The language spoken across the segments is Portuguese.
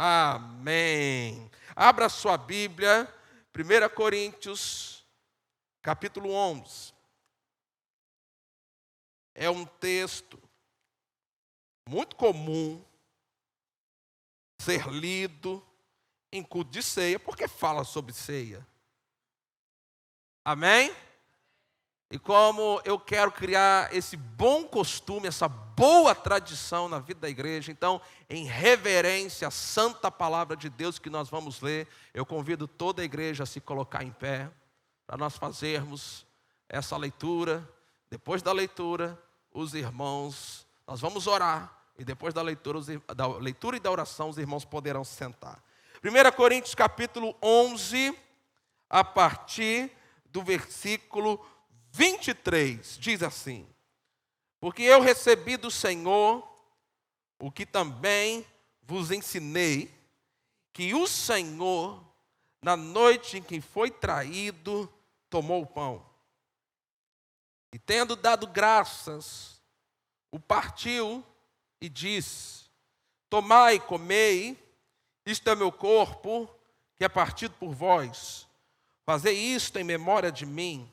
Amém. Abra sua Bíblia, 1 Coríntios, capítulo 11. É um texto muito comum ser lido em culto de ceia, porque fala sobre ceia. Amém? E como eu quero criar esse bom costume, essa boa tradição na vida da igreja, então, em reverência à santa palavra de Deus que nós vamos ler, eu convido toda a igreja a se colocar em pé, para nós fazermos essa leitura. Depois da leitura, os irmãos, nós vamos orar, e depois da leitura e da oração, os irmãos poderão se sentar. 1 Coríntios capítulo 11, a partir do versículo 23, diz assim: porque eu recebi do Senhor o que também vos ensinei, que o Senhor, na noite em que foi traído, tomou o pão. E tendo dado graças, o partiu e disse: tomai e comei, isto é meu corpo, que é partido por vós. Fazei isto em memória de mim.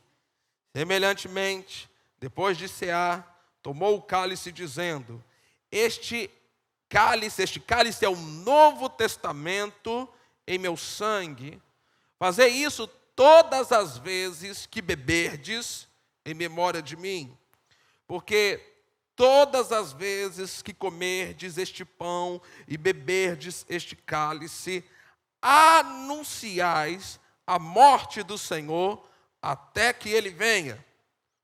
Semelhantemente, depois de cear, tomou o cálice, dizendo: este cálice é o Novo Testamento em meu sangue. Fazei isso todas as vezes que beberdes, em memória de mim. Porque todas as vezes que comerdes este pão e beberdes este cálice, anunciais a morte do Senhor até que ele venha.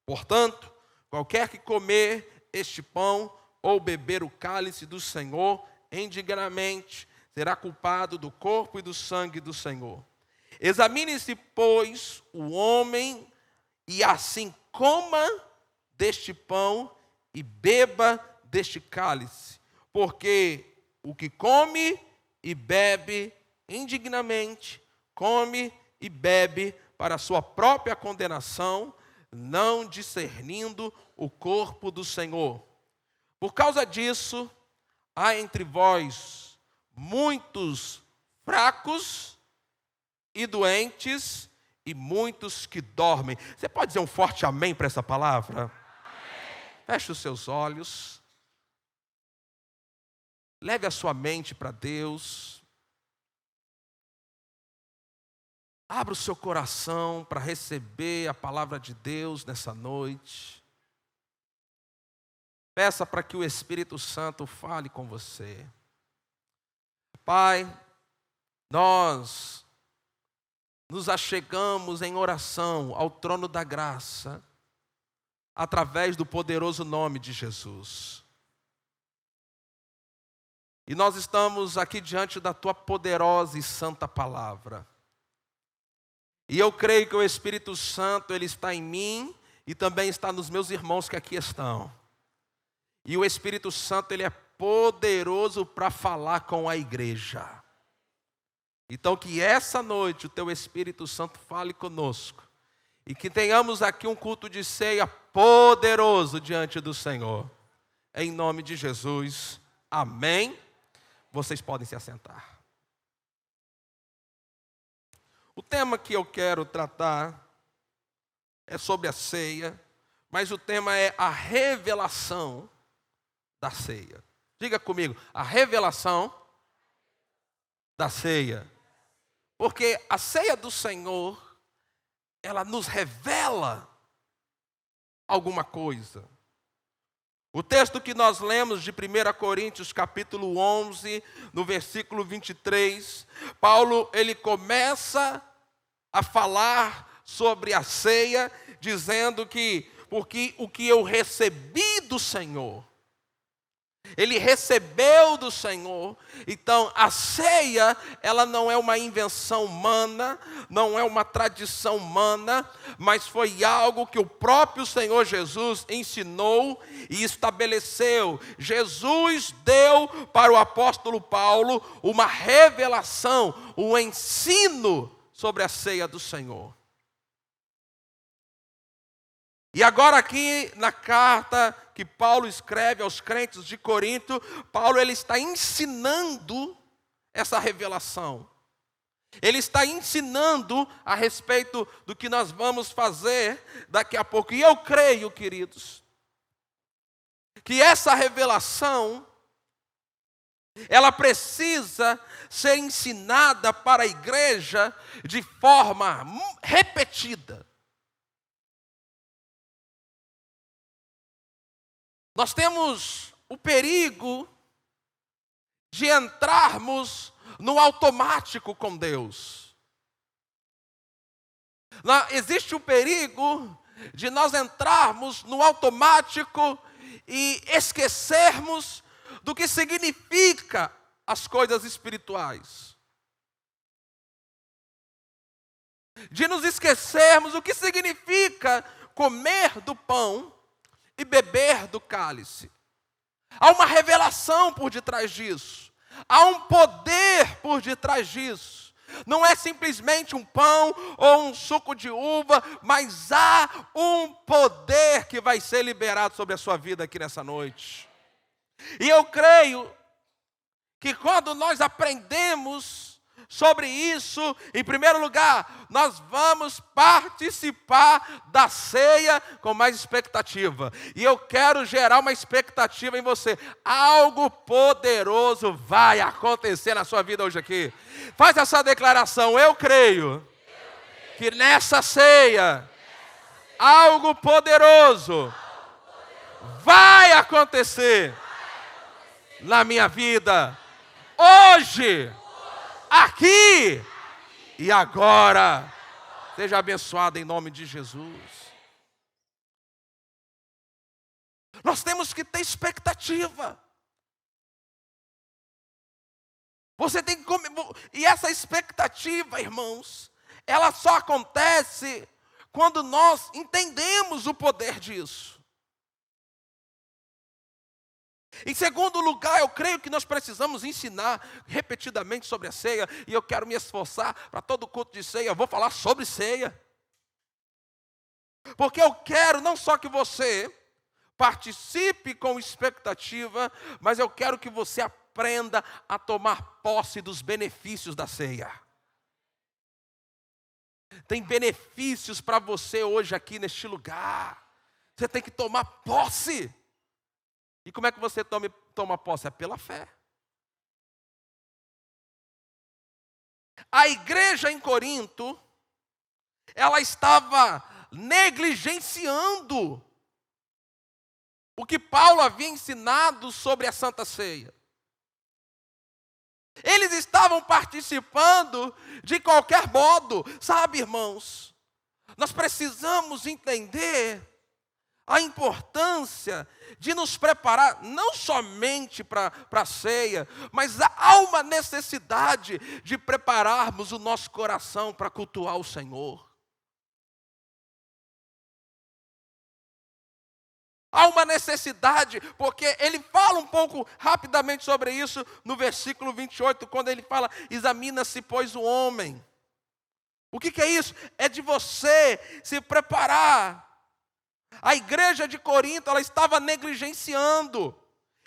Portanto, qualquer que comer este pão ou beber o cálice do Senhor indignamente, será culpado do corpo e do sangue do Senhor. Examine-se, pois, o homem, e assim coma deste pão e beba deste cálice. Porque o que come e bebe indignamente, come e bebe para a sua própria condenação, não discernindo o corpo do Senhor. Por causa disso, há entre vós muitos fracos e doentes, e muitos que dormem. Você pode dizer um forte amém para essa palavra? Amém. Feche os seus olhos. Leve a sua mente para Deus. Abra o seu coração para receber a palavra de Deus nessa noite. Peça para que o Espírito Santo fale com você. Pai, nós nos achegamos em oração ao trono da graça, através do poderoso nome de Jesus. E nós estamos aqui diante da Tua poderosa e santa palavra. E eu creio que o Espírito Santo, Ele está em mim e também está nos meus irmãos que aqui estão. E o Espírito Santo, Ele é poderoso para falar com a igreja. Então que essa noite o Teu Espírito Santo fale conosco. E que tenhamos aqui um culto de ceia poderoso diante do Senhor. Em nome de Jesus, amém. Vocês podem se assentar. O tema que eu quero tratar é sobre a ceia, mas o tema é a revelação da ceia. Diga comigo, a revelação da ceia. Porque a ceia do Senhor, ela nos revela alguma coisa. O texto que nós lemos de 1 Coríntios capítulo 11, no versículo 23, Paulo, ele começa a falar sobre a ceia, dizendo que, porque o que eu recebi do Senhor, ele recebeu do Senhor. Então a ceia, ela não é uma invenção humana, não é uma tradição humana, mas foi algo que o próprio Senhor Jesus ensinou e estabeleceu. Jesus deu para o apóstolo Paulo uma revelação, um ensino sobre a ceia do Senhor. E agora aqui na carta que Paulo escreve aos crentes de Corinto, Paulo ele está ensinando essa revelação. Ele está ensinando a respeito do que nós vamos fazer daqui a pouco. E eu creio, queridos, que essa revelação, ela precisa ser ensinada para a igreja de forma repetida. Nós temos o perigo de entrarmos no automático com Deus. Existe o perigo de nós entrarmos no automático e esquecermos do que significa as coisas espirituais. De nos esquecermos do que significa comer do pão e beber do cálice. Há uma revelação por detrás disso. Há um poder por detrás disso. Não é simplesmente um pão ou um suco de uva, mas há um poder que vai ser liberado sobre a sua vida aqui nessa noite. E eu creio que quando nós aprendemos sobre isso, em primeiro lugar, nós vamos participar da ceia com mais expectativa. E eu quero gerar uma expectativa em você. Algo poderoso vai acontecer na sua vida hoje aqui. Faz essa declaração: eu creio que nessa ceia, algo poderoso vai acontecer na minha vida. Hoje, aqui e agora. Seja abençoado em nome de Jesus. Nós temos que ter expectativa. Você tem que comer. E essa expectativa, irmãos, ela só acontece quando nós entendemos o poder disso. Em segundo lugar, eu creio que nós precisamos ensinar repetidamente sobre a ceia. E eu quero me esforçar para todo culto de ceia. Eu vou falar sobre ceia. Porque eu quero não só que você participe com expectativa, mas eu quero que você aprenda a tomar posse dos benefícios da ceia. Tem benefícios para você hoje aqui neste lugar. Você tem que tomar posse. E como é que você toma posse? É pela fé. A igreja em Corinto, ela estava negligenciando o que Paulo havia ensinado sobre a Santa Ceia. Eles estavam participando de qualquer modo. Sabe, irmãos, nós precisamos entender a importância de nos preparar não somente para a ceia, mas há uma necessidade de prepararmos o nosso coração para cultuar o Senhor. Há uma necessidade, porque ele fala um pouco rapidamente sobre isso no versículo 28, quando ele fala: examina-se, pois, o homem. O que é isso? É de você se preparar. A igreja de Corinto, ela estava negligenciando.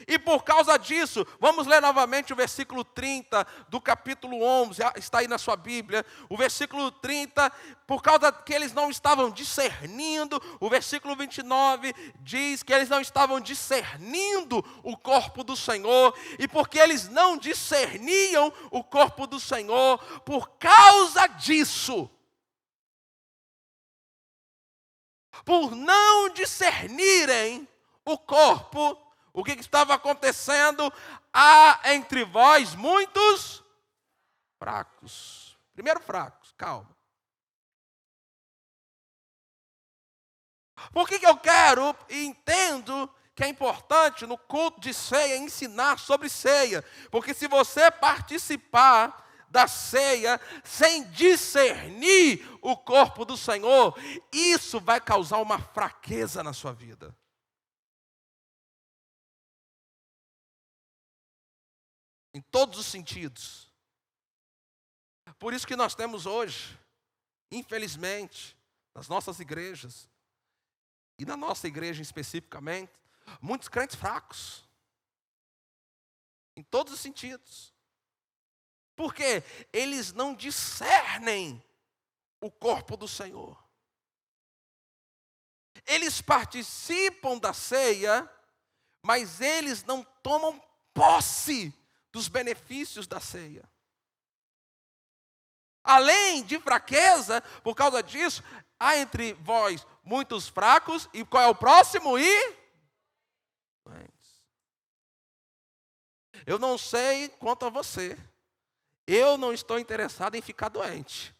E por causa disso, vamos ler novamente o versículo 30 do capítulo 11, está aí na sua Bíblia. O versículo 30, por causa que eles não estavam discernindo, o versículo 29 diz que eles não estavam discernindo o corpo do Senhor. E porque eles não discerniam o corpo do Senhor, por causa disso, por não discernirem o corpo, o que estava acontecendo? Há entre vós muitos fracos. Primeiro fracos, calma. Por que eu quero e entendo que é importante no culto de ceia ensinar sobre ceia? Porque se você participar da ceia sem discernir o corpo do Senhor, isso vai causar uma fraqueza na sua vida. Em todos os sentidos. Por isso que nós temos hoje, infelizmente, nas nossas igrejas, e na nossa igreja especificamente, muitos crentes fracos. Em todos os sentidos. Por quê? Eles não discernem o corpo do Senhor. Eles participam da ceia, mas eles não tomam posse dos benefícios da ceia. Além de fraqueza, por causa disso, há entre vós muitos fracos, e qual é o próximo? E doentes. Eu não sei quanto a você, eu não estou interessado em ficar doente.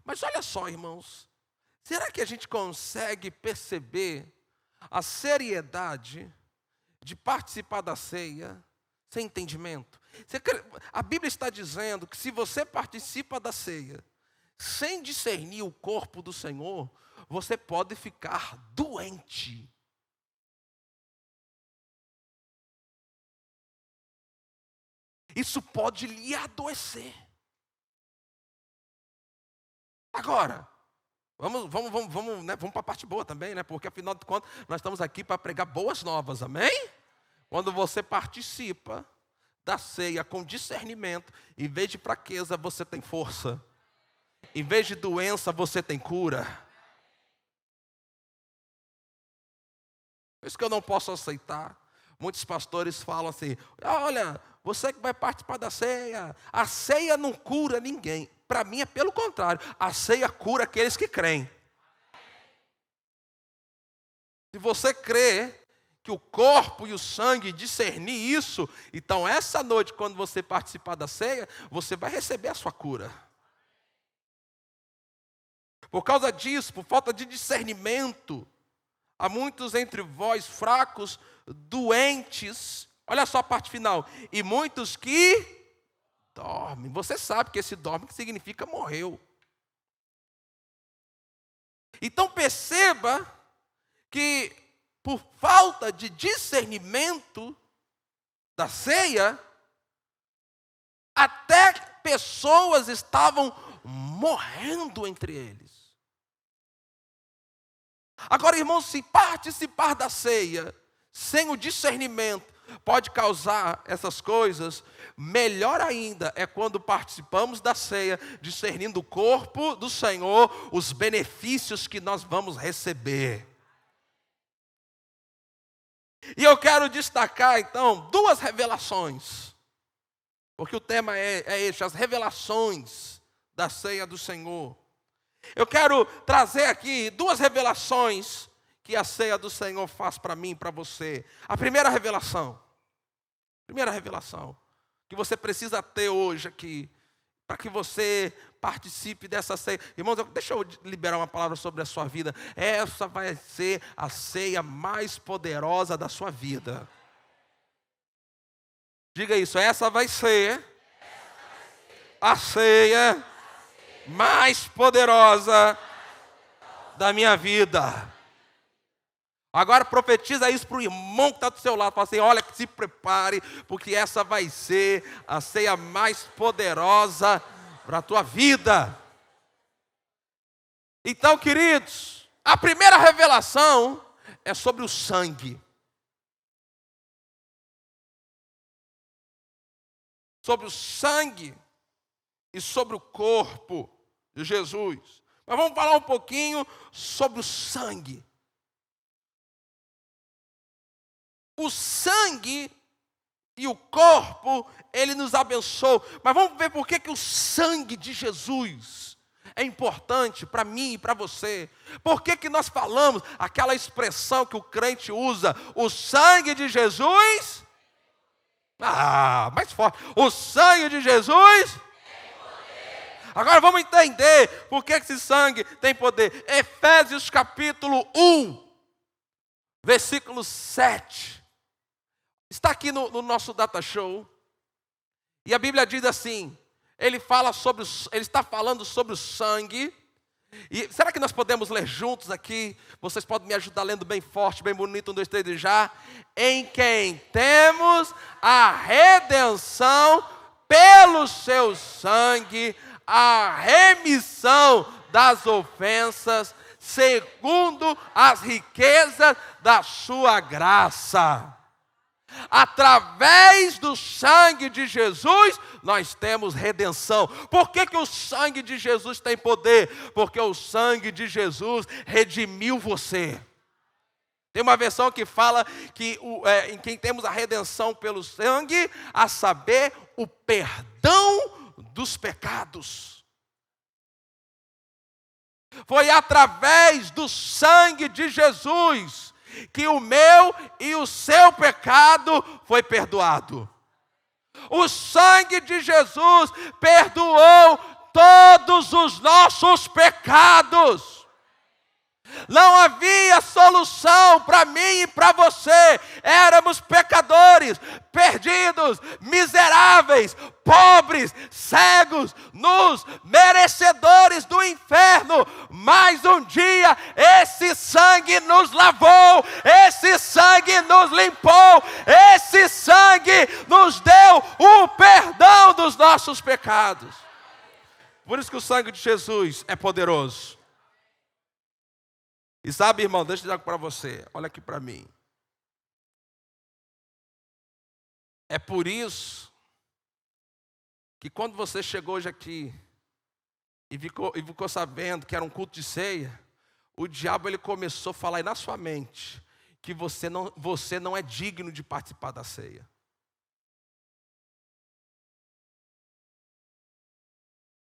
Mas olha só, irmãos, será que a gente consegue perceber a seriedade de participar da ceia sem entendimento? A Bíblia está dizendo que se você participa da ceia sem discernir o corpo do Senhor, você pode ficar doente. Isso pode lhe adoecer. Agora, vamos para a parte boa também, né? Porque afinal de contas, nós estamos aqui para pregar boas novas, amém? Quando você participa da ceia com discernimento, em vez de fraqueza, você tem força. Em vez de doença, você tem cura. Isso que eu não posso aceitar. Muitos pastores falam assim: olha, você que vai participar da ceia, a ceia não cura ninguém. Para mim é pelo contrário, a ceia cura aqueles que creem. Se você crê que o corpo e o sangue discernir isso, então essa noite, quando você participar da ceia, você vai receber a sua cura. Por causa disso, por falta de discernimento, há muitos entre vós fracos, doentes, olha só a parte final, e muitos que dormem. Você sabe que esse dorme significa morreu. Então perceba que por falta de discernimento da ceia, até pessoas estavam morrendo entre eles. Agora, irmãos, se participar da ceia sem o discernimento pode causar essas coisas, melhor ainda é quando participamos da ceia, discernindo o corpo do Senhor, os benefícios que nós vamos receber. E eu quero destacar, então, duas revelações, porque o tema é este, as revelações da ceia do Senhor. Eu quero trazer aqui duas revelações que a ceia do Senhor faz para mim e para você. A primeira revelação que você precisa ter hoje aqui, para que você participe dessa ceia. Irmãos, deixa eu liberar uma palavra sobre a sua vida. Essa vai ser a ceia mais poderosa da sua vida. Diga isso, essa vai ser a ceia mais poderosa da minha vida. Agora profetiza isso para o irmão que está do seu lado. Fala assim: olha, se prepare, porque essa vai ser a ceia mais poderosa para a tua vida. Então, queridos, a primeira revelação é sobre o sangue. Sobre o sangue e sobre o corpo de Jesus. Mas vamos falar um pouquinho sobre o sangue. O sangue e o corpo, ele nos abençoou. Mas vamos ver por que o sangue de Jesus é importante para mim e para você. Por que nós falamos aquela expressão que o crente usa, o sangue de Jesus? Mais forte. O sangue de Jesus tem poder. Agora vamos entender por que esse sangue tem poder. Efésios capítulo 1, versículo 7. Está aqui no nosso data show. E a Bíblia diz assim, ele está falando sobre o sangue. E será que nós podemos ler juntos aqui? Vocês podem me ajudar lendo bem forte, bem bonito, 1, 2, 3 e já. Em quem temos a redenção pelo seu sangue, a remissão das ofensas, segundo as riquezas da sua graça. Através do sangue de Jesus, nós temos redenção. Por que o sangue de Jesus tem poder? Porque o sangue de Jesus redimiu você. Tem uma versão que fala que em quem temos a redenção pelo sangue, a saber, o perdão dos pecados. Foi através do sangue de Jesus que o meu e o seu pecado foi perdoado. O sangue de Jesus perdoou todos os nossos pecados. Não havia solução para mim e para você. Éramos pecadores, perdidos, miseráveis, pobres, cegos, nus, merecedores do inferno. Mas um dia esse sangue nos lavou, esse sangue nos limpou, esse sangue nos deu o perdão dos nossos pecados. Por isso que o sangue de Jesus é poderoso. E sabe, irmão, deixa eu dizer algo para você. Olha aqui para mim. É por isso que quando você chegou hoje aqui e ficou sabendo que era um culto de ceia, o diabo ele começou a falar aí na sua mente que você não é digno de participar da ceia.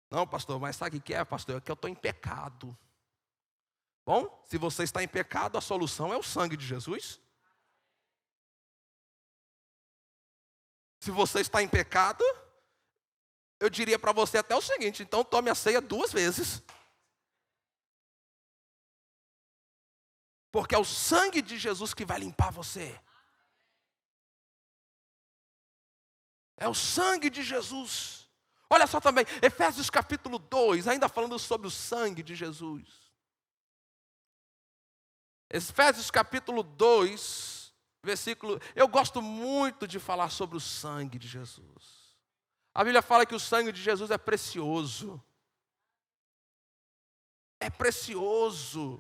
Não, pastor, mas sabe o que é, pastor? É que eu estou em pecado. Bom, se você está em pecado, a solução é o sangue de Jesus. Se você está em pecado, eu diria para você até o seguinte: então tome a ceia 2 vezes. Porque é o sangue de Jesus que vai limpar você. É o sangue de Jesus. Olha só também, Efésios capítulo 2, ainda falando sobre o sangue de Jesus. Efésios capítulo 2, versículo... Eu gosto muito de falar sobre o sangue de Jesus. A Bíblia fala que o sangue de Jesus é precioso. É precioso.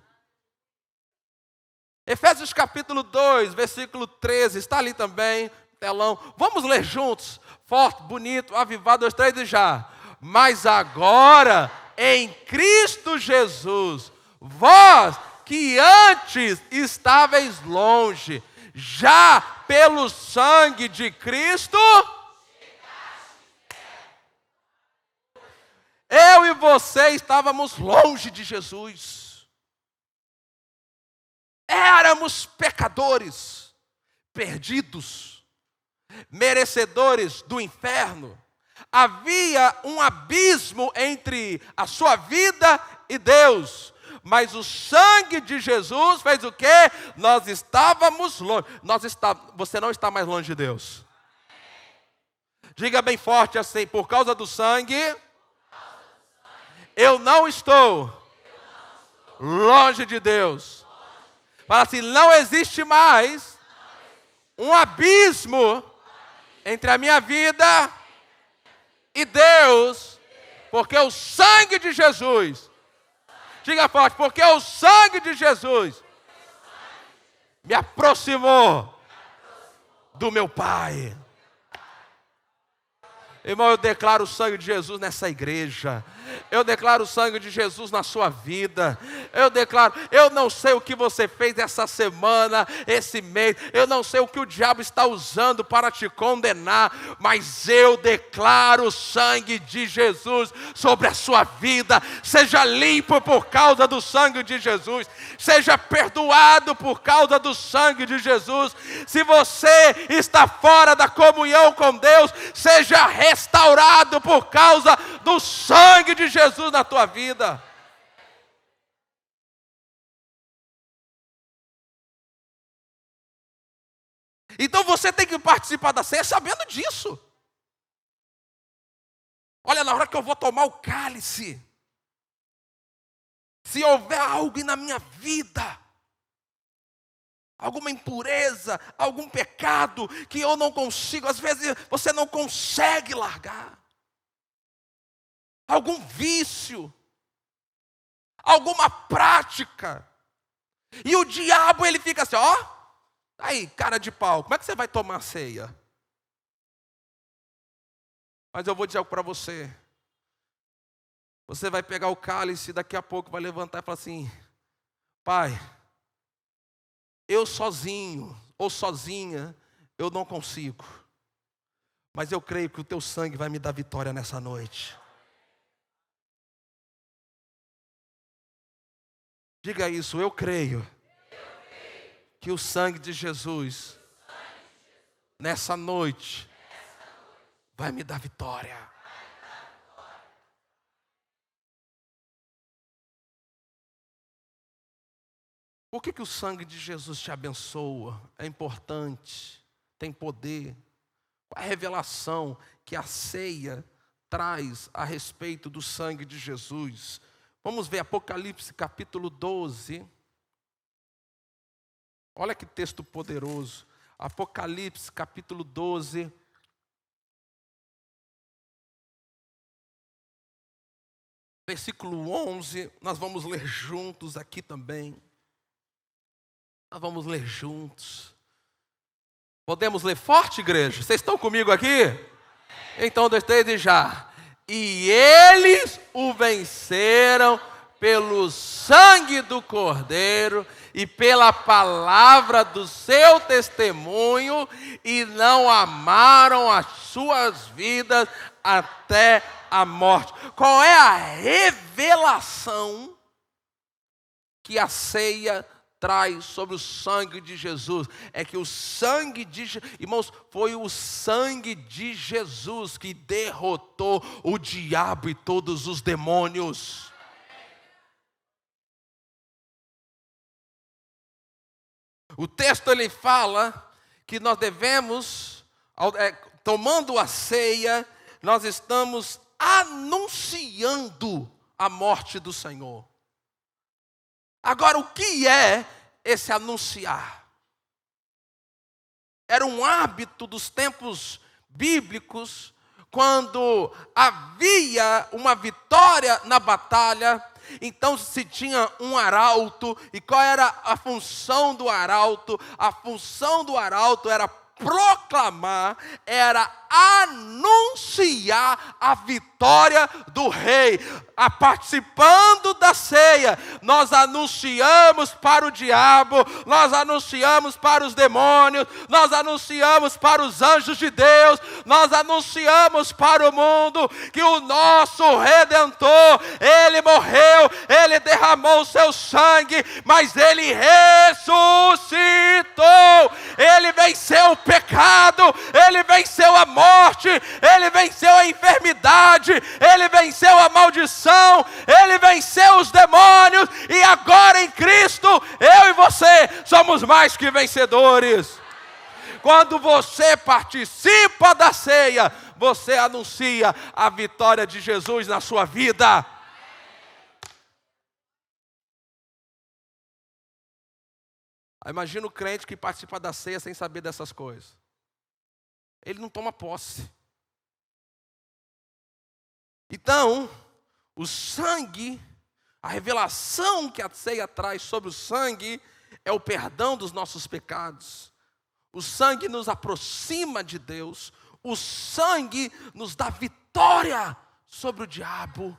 Efésios capítulo 2, versículo 13, está ali também, telão. Vamos ler juntos, forte, bonito, avivado, 2, 3 e já. Mas agora, em Cristo Jesus, vós que antes estáveis longe, já pelo sangue de Cristo, eu e você estávamos longe de Jesus. Éramos pecadores, perdidos, merecedores do inferno. Havia um abismo entre a sua vida e Deus. Mas o sangue de Jesus fez o quê? Nós estávamos longe. Você não está mais longe de Deus. Diga bem forte assim: por causa do sangue, eu não estou longe de Deus. Fala assim: não existe mais um abismo entre a minha vida e Deus, porque o sangue de Jesus... Diga forte, porque o sangue de Jesus me aproximou do meu Pai. Irmão, eu declaro o sangue de Jesus nessa igreja. Eu declaro o sangue de Jesus na sua vida. Eu declaro, eu não sei o que você fez essa semana, esse mês. Eu não sei o que o diabo está usando para te condenar. Mas eu declaro o sangue de Jesus sobre a sua vida. Seja limpo por causa do sangue de Jesus. Seja perdoado por causa do sangue de Jesus. Se você está fora da comunhão com Deus, seja restaurado por causa do sangue de Jesus na tua vida. Então você tem que participar da ceia sabendo disso. Olha, na hora que eu vou tomar o cálice, se houver algo na minha vida, alguma impureza, algum pecado que eu não consigo, às vezes você não consegue largar, algum vício, alguma prática, e o diabo ele fica assim, ó, Aí, cara de pau, como é que você vai tomar a ceia? Mas eu vou dizer algo para você. Você vai pegar o cálice e daqui a pouco vai levantar e falar assim: Pai, eu sozinho ou sozinha, eu não consigo. Mas eu creio que o teu sangue vai me dar vitória nessa noite. Diga isso, eu creio que o sangue de Jesus, nessa noite, vai me dar vitória. Por que o sangue de Jesus te abençoa? É importante, tem poder. Qual a revelação que a ceia traz a respeito do sangue de Jesus? Vamos ver Apocalipse capítulo 12. Olha que texto poderoso. Apocalipse capítulo 12. Versículo 11. Nós vamos ler juntos aqui também. Nós vamos ler juntos. Podemos ler forte, igreja? Vocês estão comigo aqui? Então, 1, 2, 3 e já. E eles o venceram pelo sangue do Cordeiro e pela palavra do seu testemunho, e não amaram as suas vidas até a morte. Qual é a revelação que a ceia traz sobre o sangue de Jesus? É que o sangue de Jesus, irmãos, foi o sangue de Jesus que derrotou o diabo e todos os demônios. O texto ele fala que nós devemos, tomando a ceia, nós estamos anunciando a morte do Senhor. Agora, o que é esse anunciar? Era um hábito dos tempos bíblicos, quando havia uma vitória na batalha, então se tinha um arauto. E qual era a função do arauto? A função do arauto era proclamar, era anunciar a vitória do rei. Participando da ceia, nós anunciamos para o diabo, nós anunciamos para os demônios, nós anunciamos para os anjos de Deus, nós anunciamos para o mundo que o nosso Redentor, Ele morreu, Ele derramou o seu sangue, mas Ele ressuscitou, Ele venceu o pecado, Ele venceu a morte, Ele venceu a enfermidade, Ele venceu a maldição, Ele venceu os demônios, e agora em Cristo, eu e você somos mais que vencedores. Quando você participa da ceia, você anuncia a vitória de Jesus na sua vida. Imagina o crente que participa da ceia sem saber dessas coisas. Ele não toma posse. Então, o sangue, a revelação que a ceia traz sobre o sangue é o perdão dos nossos pecados. O sangue nos aproxima de Deus. O sangue nos dá vitória sobre o diabo.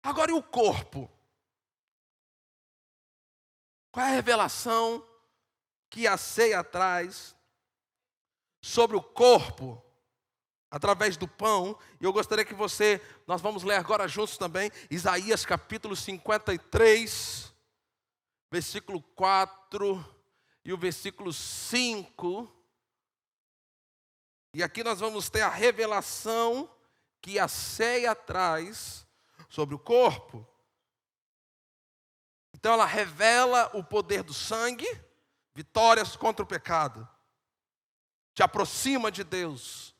Agora, e o corpo? Qual é a revelação que a ceia traz sobre o corpo? Através do pão. E eu gostaria que nós vamos ler agora juntos também, Isaías capítulo 53, versículo 4 e o versículo 5. E aqui nós vamos ter a revelação que a ceia traz sobre o corpo. Então ela revela o poder do sangue, vitórias contra o pecado, te aproxima de Deus,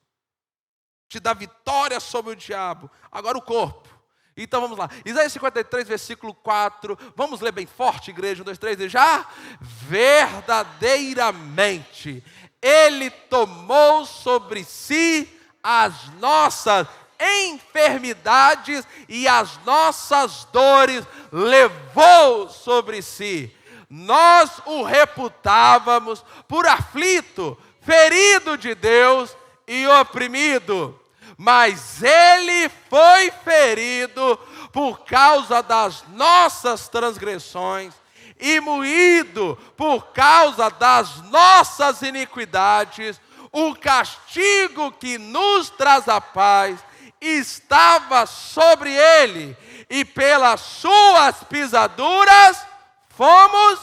te dá vitória sobre o diabo. Agora o corpo. Então vamos lá. Isaías 53, versículo 4. Vamos ler bem forte, igreja. 1, 2, 3 e já. Verdadeiramente, Ele tomou sobre si as nossas enfermidades e as nossas dores levou sobre si. nós o reputávamos por aflito, ferido de Deus e oprimido. Mas ele foi ferido por causa das nossas transgressões e moído por causa das nossas iniquidades. O castigo que nos traz a paz estava sobre ele, e pelas suas pisaduras fomos.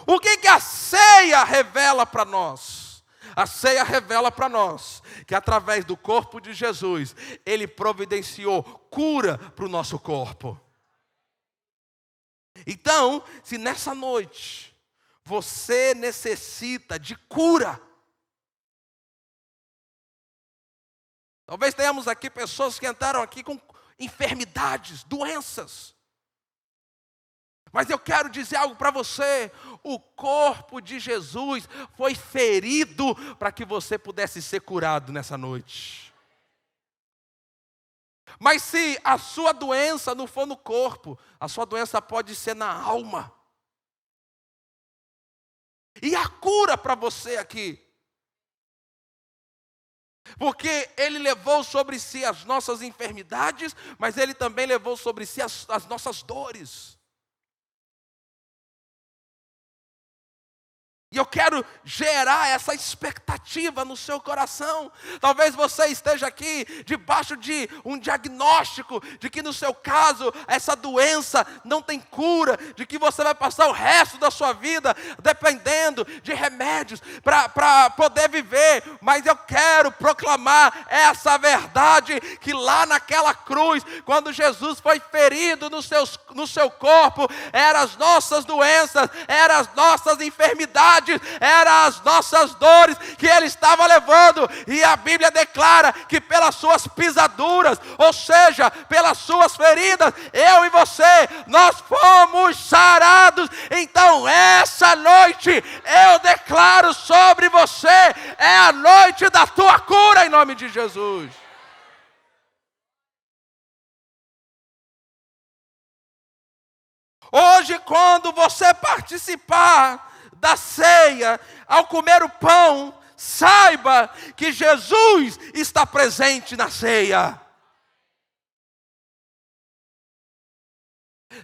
O que a ceia revela para nós? A ceia revela para nós que através do corpo de Jesus, Ele providenciou cura para o nosso corpo. Então, se nessa noite você necessita de cura, talvez tenhamos aqui pessoas que entraram aqui com enfermidades, doenças. Mas eu quero dizer algo para você: o corpo de Jesus foi ferido para que você pudesse ser curado nessa noite. Mas se a sua doença não for no corpo, a sua doença pode ser na alma. E a cura para você aqui? Porque Ele levou sobre si as nossas enfermidades, mas Ele também levou sobre si as nossas dores. E eu quero gerar essa expectativa no seu coração. Talvez você esteja aqui debaixo de um diagnóstico de que no seu caso essa doença não tem cura, de que você vai passar o resto da sua vida dependendo de remédios para poder viver. Mas eu quero proclamar essa verdade, que lá naquela cruz, quando Jesus foi ferido no seu corpo, eram as nossas doenças, eram as nossas enfermidades, eram as nossas dores que Ele estava levando. E a Bíblia declara que pelas suas pisaduras, ou seja, pelas suas feridas, eu e você, nós fomos sarados. Então essa noite eu declaro sobre você, é a noite da tua cura em nome de Jesus. Hoje, quando você participar da ceia, ao comer o pão, saiba que Jesus está presente na ceia.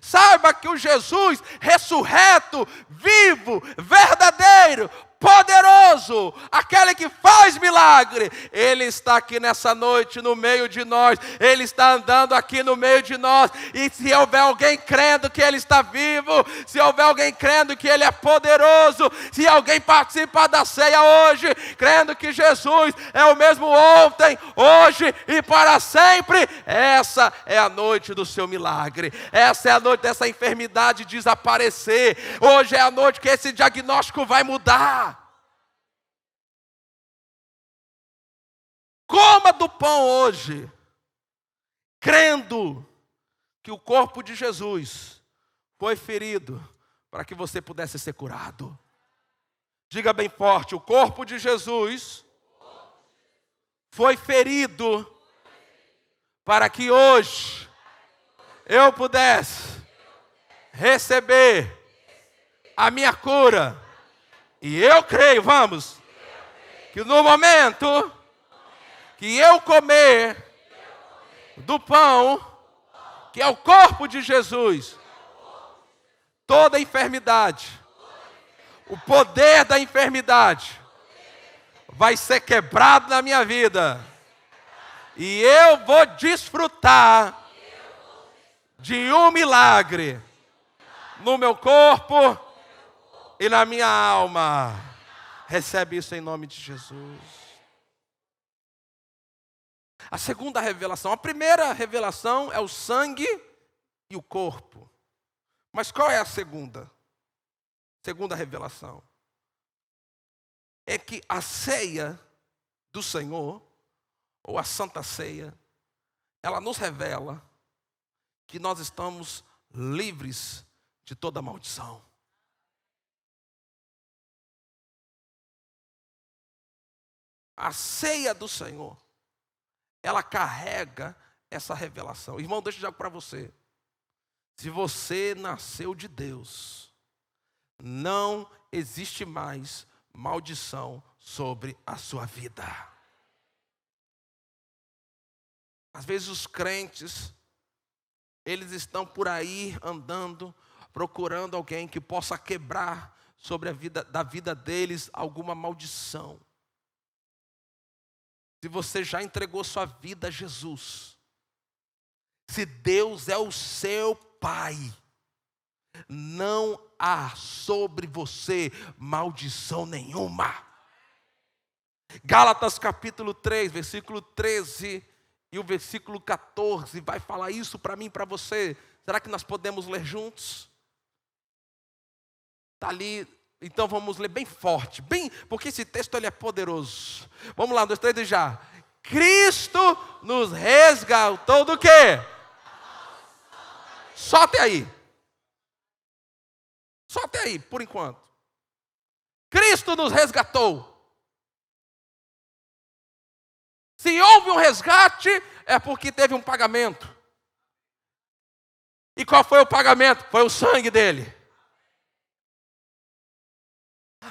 Saiba que o Jesus ressurreto, vivo, verdadeiro, poderoso, aquele que faz milagre, Ele está aqui nessa noite no meio de nós. Ele está andando aqui no meio de nós. E se houver alguém crendo que Ele está vivo, se houver alguém crendo que Ele é poderoso, se alguém participar da ceia hoje, crendo que Jesus é o mesmo ontem, hoje e para sempre, essa é a noite do seu milagre. Essa é a noite dessa enfermidade desaparecer. Hoje é a noite que esse diagnóstico vai mudar. Coma do pão hoje, crendo que o corpo de Jesus foi ferido para que você pudesse ser curado. Diga bem forte: o corpo de Jesus foi ferido para que hoje eu pudesse receber a minha cura. E eu creio, vamos, que no momento que eu comer do pão, que é o corpo de Jesus, toda enfermidade, o poder da enfermidade vai ser quebrado na minha vida. E eu vou desfrutar de um milagre no meu corpo e na minha alma. Recebe isso em nome de Jesus. A segunda revelação, a primeira revelação é o sangue e o corpo. Mas qual é a segunda? Segunda revelação é que a ceia do Senhor, ou a Santa Ceia, ela nos revela que nós estamos livres de toda maldição. A ceia do Senhor, ela carrega essa revelação. Irmão, deixa eu dizer algo para você. Se você nasceu de Deus, não existe mais maldição sobre a sua vida. Às vezes os crentes, eles estão por aí andando, procurando alguém que possa quebrar sobre a vida da vida deles alguma maldição. Se você já entregou sua vida a Jesus, se Deus é o seu Pai, não há sobre você maldição nenhuma. Gálatas capítulo 3, versículo 13 e o versículo 14 vai falar isso para mim e para você. Será que nós podemos ler juntos? Está ali, então vamos ler bem forte, porque esse texto ele é poderoso. Vamos lá, 1, 2, 3 e já. Cristo nos resgatou do quê? Só até aí. Só até aí, por enquanto. Cristo nos resgatou. Se houve um resgate, é porque teve um pagamento. E qual foi o pagamento? Foi o sangue dele.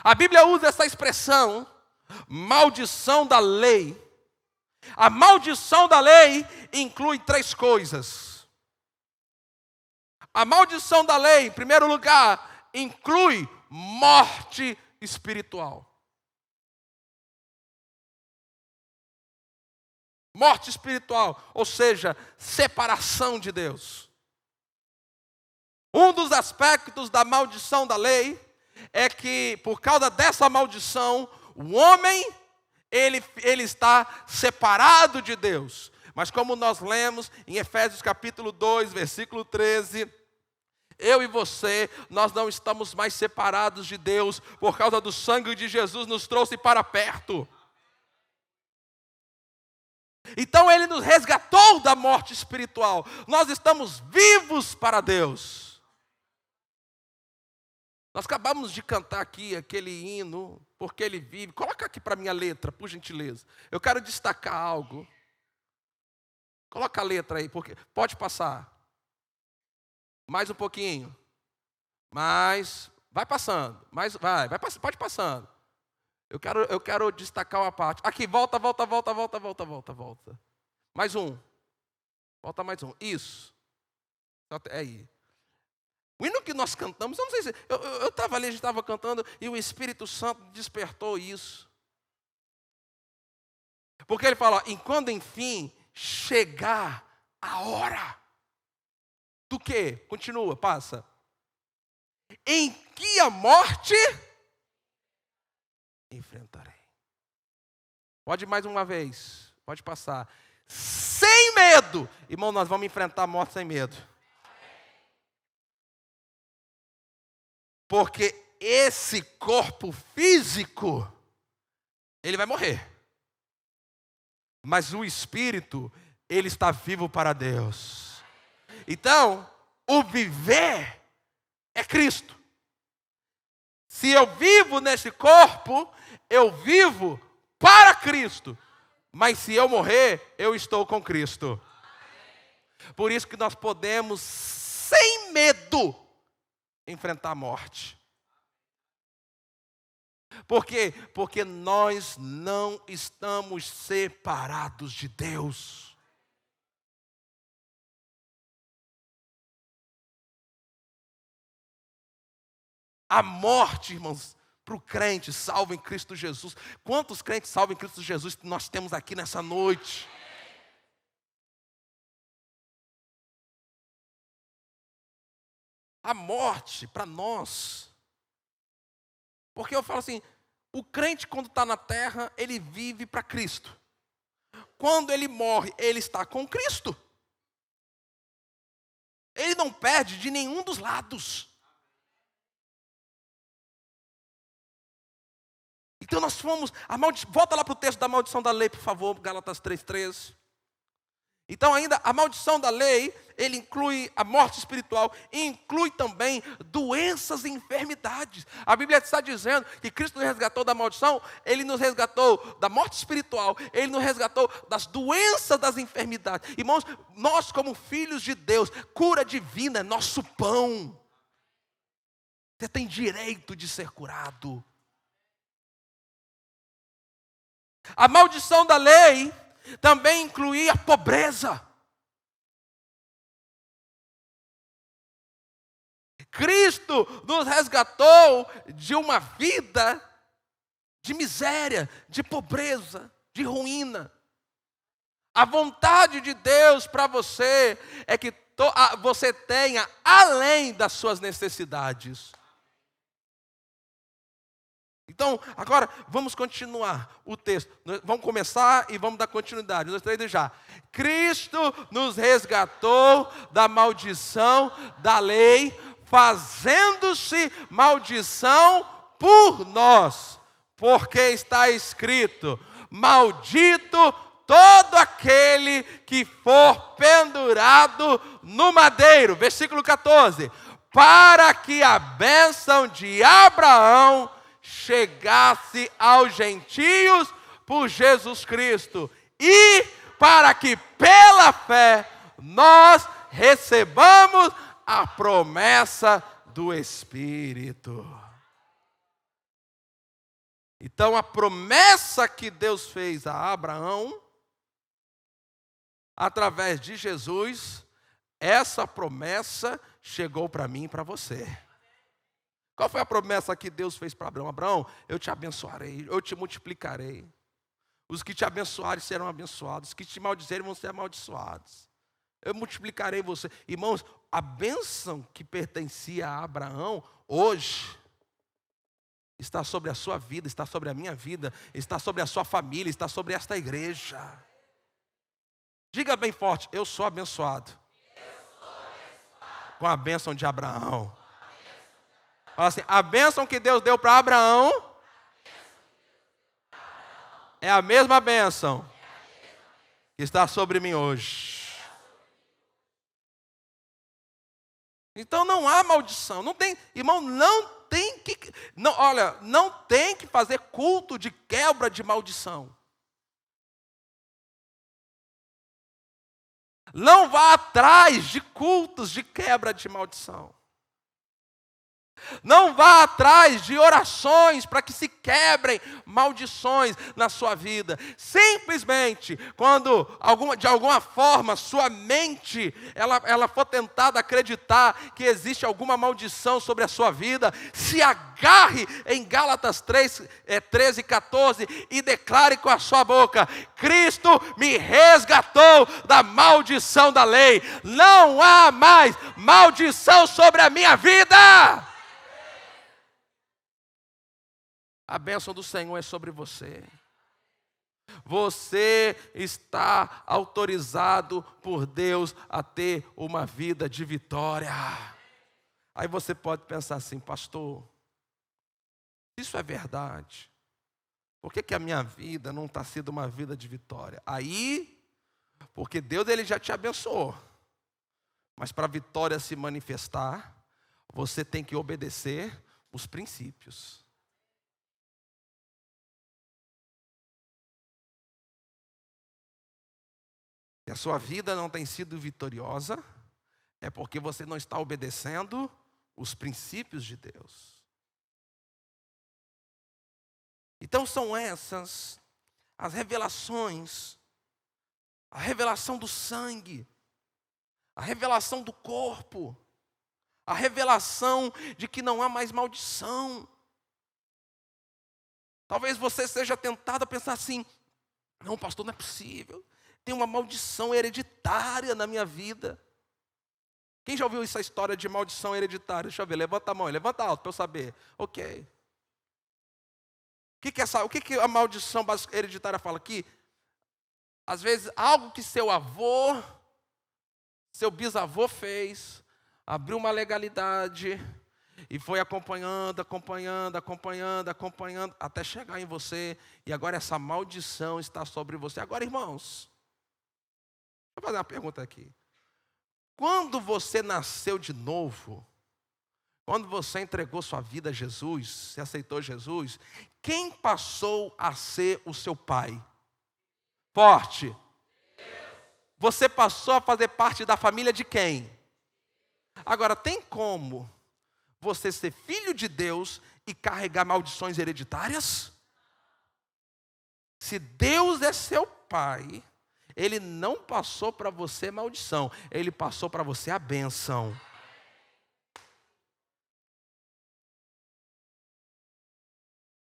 A Bíblia usa essa expressão, maldição da lei. A maldição da lei inclui 3 coisas. A maldição da lei, em primeiro lugar, inclui morte espiritual. Morte espiritual, ou seja, separação de Deus. Um dos aspectos da maldição da lei é que, por causa dessa maldição, o homem, ele está separado de Deus. Mas como nós lemos em Efésios capítulo 2, versículo 13, eu e você, nós não estamos mais separados de Deus, por causa do sangue de Jesus nos trouxe para perto. Então ele nos resgatou da morte espiritual. Nós estamos vivos para Deus. Nós acabamos de cantar aqui aquele hino, porque ele vive. Coloca aqui para mim a letra, por gentileza. Eu quero destacar algo. Coloca a letra aí, porque pode passar. Mais um pouquinho. Mais, vai passando. Pode passando. Eu quero destacar uma parte. Aqui, volta. Mais um. Volta mais um. Isso. É aí. O hino que nós cantamos, eu não sei se... Eu estava ali, a gente estava cantando, e o Espírito Santo despertou isso. Porque ele fala, enquanto enfim chegar a hora. Do quê? Continua, passa. Em que a morte enfrentarei. Pode mais uma vez, pode passar. Sem medo. Irmão, nós vamos enfrentar a morte sem medo. Porque esse corpo físico, ele vai morrer. Mas o espírito, ele está vivo para Deus. Então, o viver é Cristo. Se eu vivo nesse corpo, eu vivo para Cristo. Mas se eu morrer, eu estou com Cristo. Por isso que nós podemos, sem medo, enfrentar a morte. Por quê? Porque nós não estamos separados de Deus. A morte, irmãos, para o crente salvo em Cristo Jesus. Quantos crentes salvos em Cristo Jesus nós temos aqui nessa noite? A morte para nós. Porque eu falo assim, o crente quando está na terra, ele vive para Cristo. Quando ele morre, ele está com Cristo. Ele não perde de nenhum dos lados. Então nós fomos, volta lá para o texto da maldição da lei, por favor, Gálatas 3:13. Então ainda a maldição da lei, ele inclui a morte espiritual, e inclui também doenças e enfermidades. A Bíblia está dizendo que Cristo nos resgatou da maldição, Ele nos resgatou da morte espiritual, Ele nos resgatou das doenças, das enfermidades. Irmãos, nós como filhos de Deus, cura divina é nosso pão. Você tem direito de ser curado. A maldição da lei também incluía a pobreza. Cristo nos resgatou de uma vida de miséria, de pobreza, de ruína. A vontade de Deus para você é que você tenha além das suas necessidades. Então, agora, vamos continuar o texto. Vamos começar e vamos dar continuidade. Nós três já. Cristo nos resgatou da maldição da lei, fazendo-se maldição por nós. Porque está escrito: maldito todo aquele que for pendurado no madeiro. Versículo 14. Para que a bênção de Abraão chegasse aos gentios por Jesus Cristo, e para que pela fé nós recebamos a promessa do Espírito. Então a promessa que Deus fez a Abraão, através de Jesus, essa promessa chegou para mim e para você. Qual foi a promessa que Deus fez para Abraão? Abraão, eu te abençoarei, eu te multiplicarei. Os que te abençoarem serão abençoados, os que te maldizerem vão ser amaldiçoados. Eu multiplicarei você. Irmãos, a bênção que pertencia a Abraão, hoje, está sobre a sua vida, está sobre a minha vida, está sobre a sua família, está sobre esta igreja. Diga bem forte: eu sou abençoado. Com a bênção de Abraão. Fala assim: a bênção que Deus deu para Abraão é a mesma bênção que está sobre mim hoje. Então não há maldição, não tem, irmão, não tem que fazer culto de quebra de maldição. Não vá atrás de cultos de quebra de maldição. Não vá atrás de orações para que se quebrem maldições na sua vida. Simplesmente, quando de alguma forma sua mente ela for tentada a acreditar que existe alguma maldição sobre a sua vida, se agarre em Gálatas 13, 14 e declare com a sua boca: Cristo me resgatou da maldição da lei. Não há mais maldição sobre a minha vida. A bênção do Senhor é sobre você. Você está autorizado por Deus a ter uma vida de vitória. Aí você pode pensar assim: pastor, isso é verdade? Por que a minha vida não está sendo uma vida de vitória? Aí, porque Deus ele já te abençoou. Mas para a vitória se manifestar, você tem que obedecer os princípios. Se a sua vida não tem sido vitoriosa, é porque você não está obedecendo os princípios de Deus. Então são essas as revelações, a revelação do sangue, a revelação do corpo, a revelação de que não há mais maldição. Talvez você seja tentado a pensar assim: não, pastor, não é possível. Tem uma maldição hereditária na minha vida. Quem já ouviu essa história de maldição hereditária? Deixa eu ver, levanta a mão, levanta alto para eu saber. Ok. O que a maldição hereditária fala aqui? Às vezes, algo que seu avô, seu bisavô fez, abriu uma legalidade e foi acompanhando, até chegar em você. E agora essa maldição está sobre você. Agora, irmãos, Vou fazer uma pergunta aqui. Quando você nasceu de novo, quando você entregou sua vida a Jesus, você aceitou Jesus, quem passou a ser o seu pai? Forte. Você passou a fazer parte da família de quem? Agora, tem como você ser filho de Deus e carregar maldições hereditárias? Se Deus é seu pai, Ele não passou para você maldição, Ele passou para você a bênção.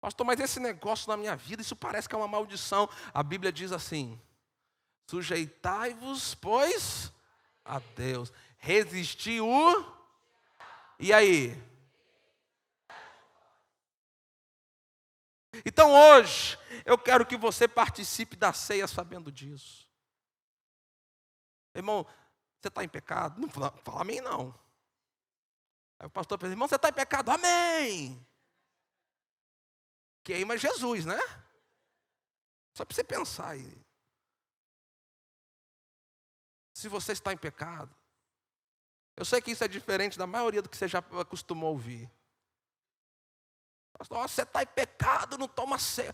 Pastor, mas esse negócio na minha vida, isso parece que é uma maldição. A Bíblia diz assim: sujeitai-vos, pois, a Deus. Resistir o... E aí? Então hoje, eu quero que você participe da ceia sabendo disso. Irmão, você está em pecado? Não fala amém não. Aí o pastor pensa, irmão, você está em pecado? Amém. Queima Jesus, né? Só para você pensar aí. Se você está em pecado, eu sei que isso é diferente da maioria do que você já acostumou a ouvir. Nossa, você está em pecado, não toma ceia.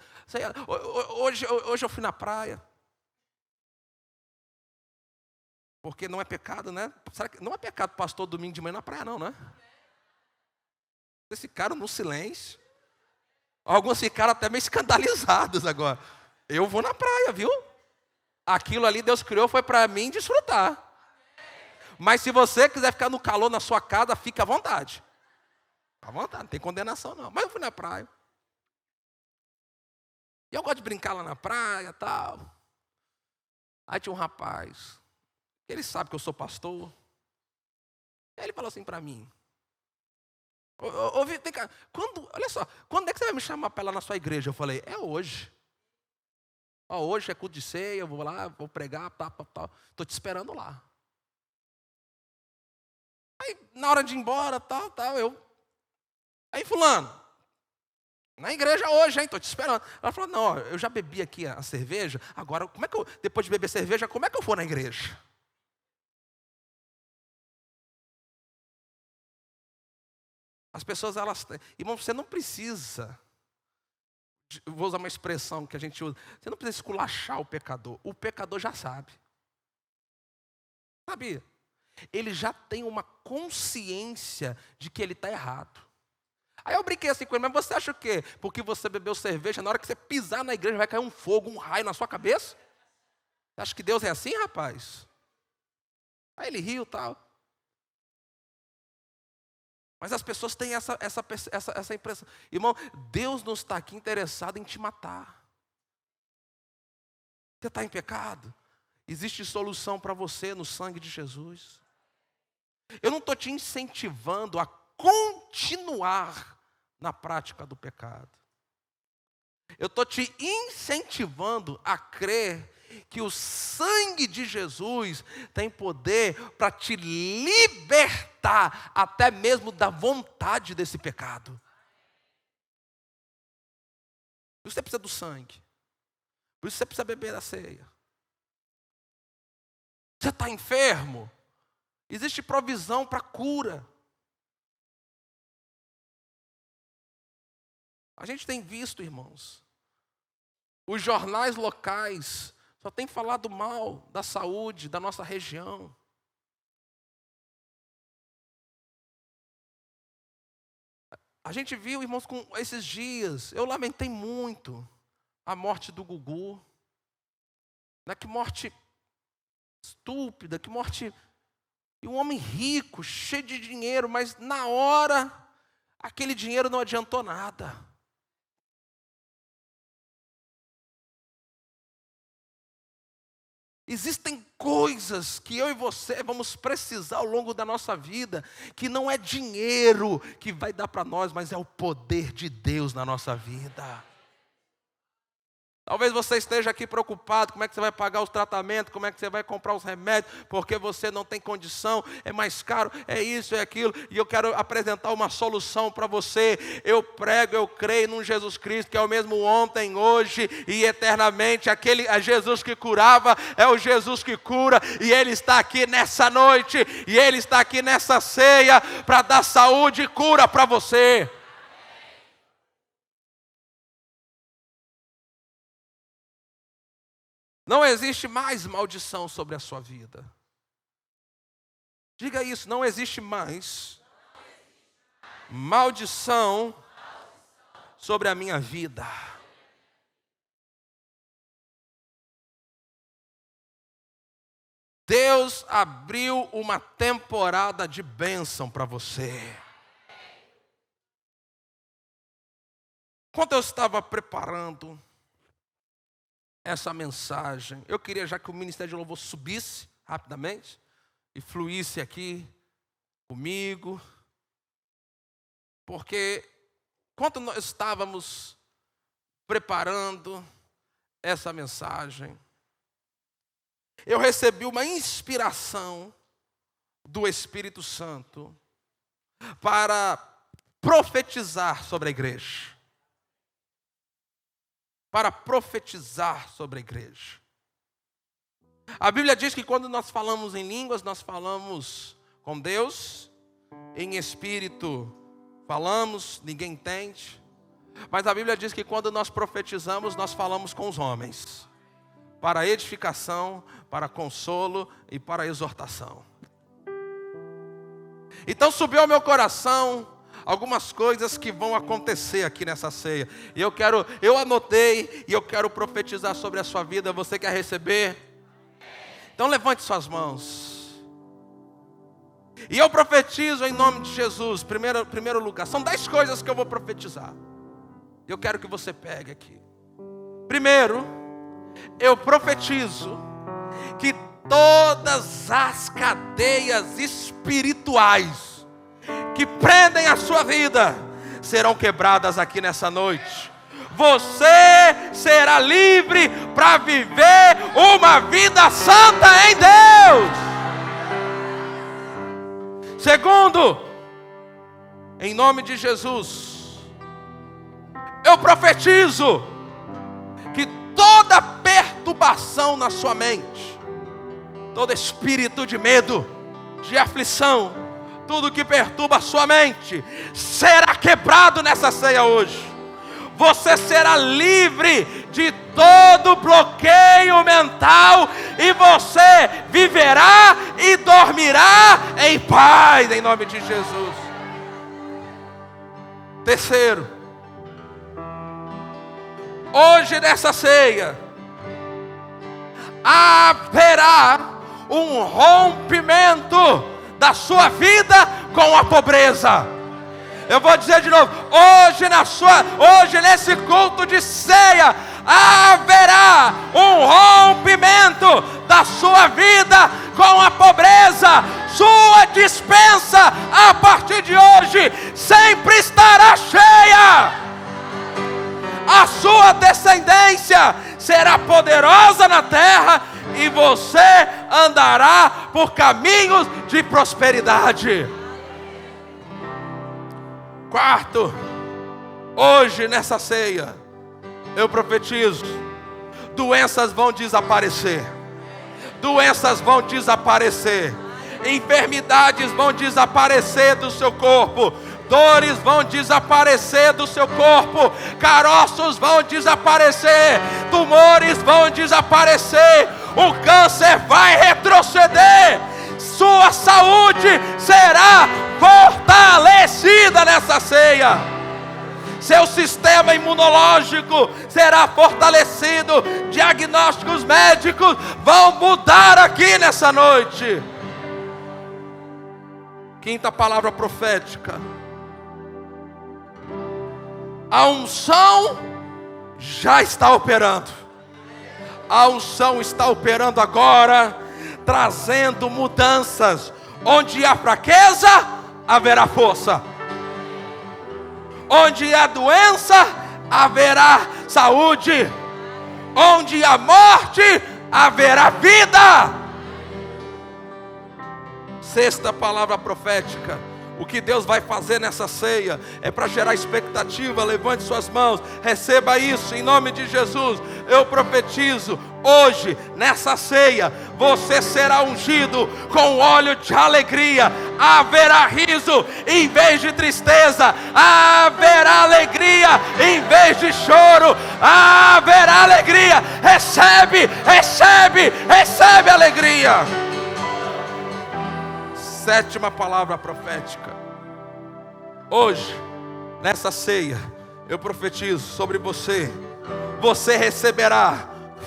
Hoje eu fui na praia. Porque não é pecado, né? Será que não é pecado pastor domingo de manhã na praia, não, né? Vocês ficaram no silêncio. Alguns ficaram até meio escandalizados agora. Eu vou na praia, viu? Aquilo ali Deus criou foi para mim desfrutar. Mas se você quiser ficar no calor na sua casa, fique à vontade. À vontade, não tem condenação não. Mas eu fui na praia. E eu gosto de brincar lá na praia e tal. Aí tinha um rapaz. Ele sabe que eu sou pastor. Aí ele falou assim para mim. Vem cá, olha só, quando é que você vai me chamar para ir lá na sua igreja? Eu falei, é hoje. Hoje é culto de ceia, eu vou lá, vou pregar, tal. Estou te esperando lá. Aí, na hora de ir embora, Aí, fulano, na igreja hoje, hein? Estou te esperando. Ela falou, não, ó, eu já bebi aqui a cerveja, agora, depois de beber cerveja, como é que eu vou na igreja? As pessoas, irmão, você não precisa, eu vou usar uma expressão que a gente usa, você não precisa esculachar o pecador já sabe. Sabia? Ele já tem uma consciência de que ele está errado. Aí eu brinquei assim com ele, mas você acha o quê? Porque você bebeu cerveja, na hora que você pisar na igreja vai cair um fogo, um raio na sua cabeça? Você acha que Deus é assim, rapaz? Aí ele riu e tal. Mas as pessoas têm essa impressão. Irmão, Deus não está aqui interessado em te matar. Você está em pecado? Existe solução para você no sangue de Jesus. Eu não estou te incentivando a continuar na prática do pecado. Eu estou te incentivando a crer que o sangue de Jesus tem poder para te libertar até mesmo da vontade desse pecado. Por isso você precisa do sangue. Por isso você precisa beber a ceia. Você está enfermo? Existe provisão para cura. A gente tem visto, irmãos, os jornais locais só têm falado mal da saúde da nossa região. A gente viu, irmãos, com esses dias, eu lamentei muito a morte do Gugu. Que morte estúpida, que morte... E um homem rico, cheio de dinheiro, mas na hora, aquele dinheiro não adiantou nada. Existem coisas que eu e você vamos precisar ao longo da nossa vida, que não é dinheiro que vai dar para nós, mas é o poder de Deus na nossa vida. Talvez você esteja aqui preocupado, como é que você vai pagar os tratamentos, como é que você vai comprar os remédios, porque você não tem condição, é mais caro, é isso, é aquilo. E eu quero apresentar uma solução para você. Eu prego, eu creio num Jesus Cristo, que é o mesmo ontem, hoje e eternamente. Aquele Jesus que curava, é o Jesus que cura. E Ele está aqui nessa noite, e Ele está aqui nessa ceia, para dar saúde e cura para você. Não existe mais maldição sobre a sua vida. Diga isso, não existe mais maldição sobre a minha vida. Deus abriu uma temporada de bênção para você. Quando eu estava preparando essa mensagem, eu queria já que o Ministério de Louvor subisse rapidamente e fluísse aqui comigo, porque quando nós estávamos preparando essa mensagem, eu recebi uma inspiração do Espírito Santo para profetizar sobre a igreja. Para profetizar sobre a igreja. A Bíblia diz que quando nós falamos em línguas, nós falamos com Deus, em espírito falamos, ninguém entende. Mas a Bíblia diz que quando nós profetizamos, nós falamos com os homens, para edificação, para consolo e para exortação. Então subiu ao meu coração algumas coisas que vão acontecer aqui nessa ceia. E eu anotei e eu quero profetizar sobre a sua vida. Você quer receber? Então levante suas mãos. E eu profetizo em nome de Jesus. Primeiro lugar, são 10 coisas que eu vou profetizar. Eu quero que você pegue aqui. Primeiro, eu profetizo que todas as cadeias espirituais que prendem a sua vida serão quebradas aqui nessa noite. Você será livre para viver uma vida santa em Deus. Segundo, em nome de Jesus, eu profetizo que toda perturbação na sua mente, todo espírito de medo, de aflição, tudo que perturba a sua mente será quebrado nessa ceia hoje. Você será livre de todo bloqueio mental e você viverá e dormirá em paz, em nome de Jesus. Terceiro, hoje nessa ceia haverá um rompimento da sua vida com a pobreza. Eu vou dizer de novo, hoje nesse culto de ceia haverá um rompimento da sua vida com a pobreza. Sua despensa a partir de hoje sempre estará cheia. A sua descendência será poderosa na terra e você andará por caminhos de prosperidade. Quarto, hoje nessa ceia, eu profetizo, doenças vão desaparecer. Doenças vão desaparecer. Enfermidades vão desaparecer do seu corpo. Dores vão desaparecer do seu corpo. Caroços vão desaparecer. Tumores vão desaparecer. O câncer vai retroceder. Sua saúde será fortalecida nessa ceia. Seu sistema imunológico será fortalecido. Diagnósticos médicos vão mudar aqui nessa noite. Quinta palavra profética. A unção já está operando. A unção está operando agora, trazendo mudanças. Onde há fraqueza, haverá força. Onde há doença, haverá saúde. onde a morte haverá vida. Sexta palavra profética. O que Deus vai fazer nessa ceia é para gerar expectativa. Levante suas mãos, receba isso em nome de Jesus. Eu profetizo, hoje, nessa ceia, você será ungido com óleo de alegria. Haverá riso em vez de tristeza. Haverá alegria em vez de choro. Haverá alegria. Recebe, recebe, recebe alegria. Sétima palavra profética. Hoje, nessa ceia, eu profetizo sobre você. Você receberá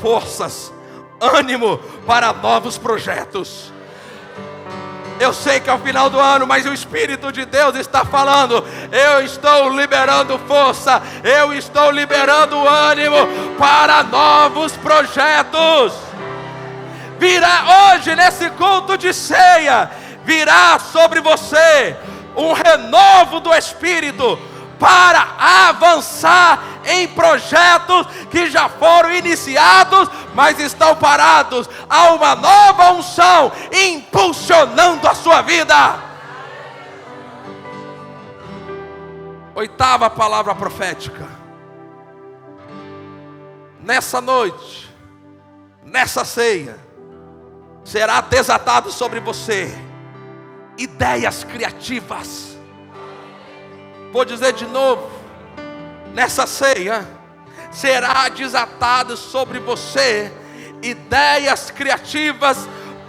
forças, ânimo para novos projetos. Eu sei que é o final do ano, mas o Espírito de Deus está falando. Eu estou liberando força, eu estou liberando ânimo para novos projetos. Virá hoje nesse culto de ceia, virá sobre você um renovo do Espírito para avançar em projetos que já foram iniciados, mas estão parados. Há uma nova unção impulsionando a sua vida. Oitava palavra profética. Nessa noite, nessa ceia, será desatado sobre você ideias criativas. Vou dizer de novo. Nessa ceia será desatado sobre você ideias criativas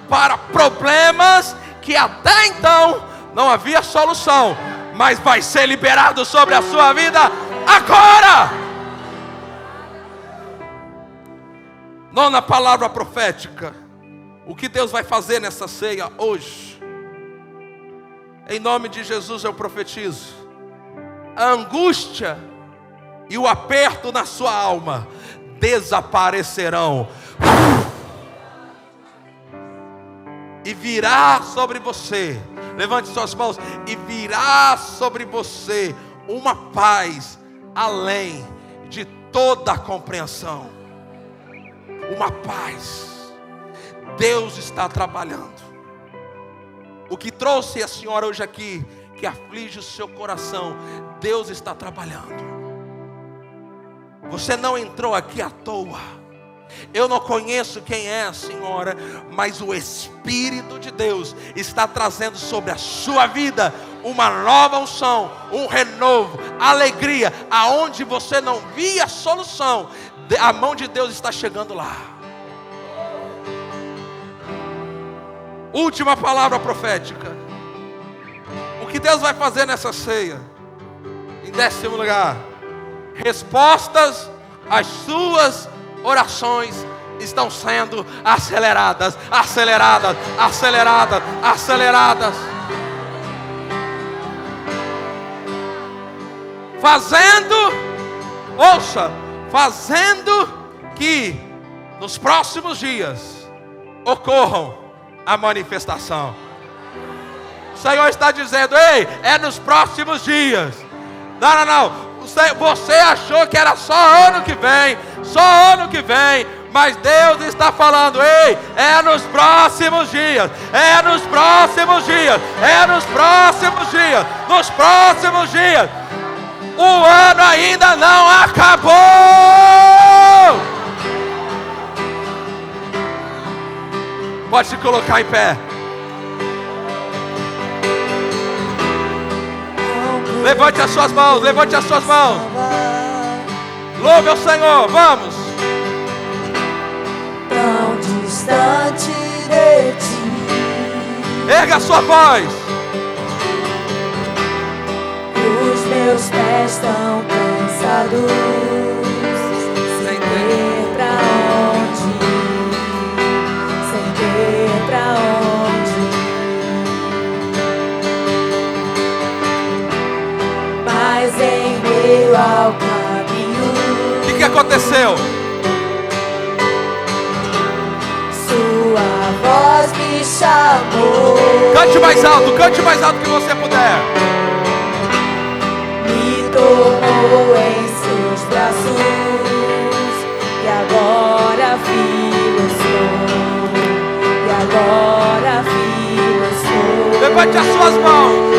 para problemas que até então não havia solução, mas vai ser liberado sobre a sua vida agora. Nona palavra profética. O que Deus vai fazer nessa ceia hoje? Em nome de Jesus eu profetizo. A angústia e o aperto na sua alma desaparecerão. E virá sobre você, levante suas mãos, e virá sobre você uma paz além de toda a compreensão. Uma paz. Deus está trabalhando. O que trouxe a senhora hoje aqui, que aflige o seu coração, Deus está trabalhando. Você não entrou aqui à toa. Eu não conheço quem é a senhora, mas o Espírito de Deus está trazendo sobre a sua vida uma nova unção, um renovo, alegria. Aonde você não via solução, a mão de Deus está chegando lá. Última palavra profética. O que Deus vai fazer nessa ceia? Em 10º lugar, respostas às suas orações estão sendo aceleradas, aceleradas, aceleradas, aceleradas. Fazendo que nos próximos dias ocorram a manifestação. O Senhor está dizendo: ei, é nos próximos dias. Não. Você achou que era só ano que vem, mas Deus está falando: ei, é nos próximos dias, é nos próximos dias, é nos próximos dias, nos próximos dias. O ano ainda não acabou. Pode se colocar em pé. Levante as suas mãos, levante as suas mãos. Louve ao Senhor, vamos. Tão distante de ti, Erga a sua voz. os meus pés tão cansados, sem ter pra onde ir, sem ter pra onde ir. Mas em meio ao caminho, O que aconteceu? sua voz me chamou. Cante mais alto que você puder. Me tomou em seus braços e agora agora vivo eu sou. Levante as suas mãos.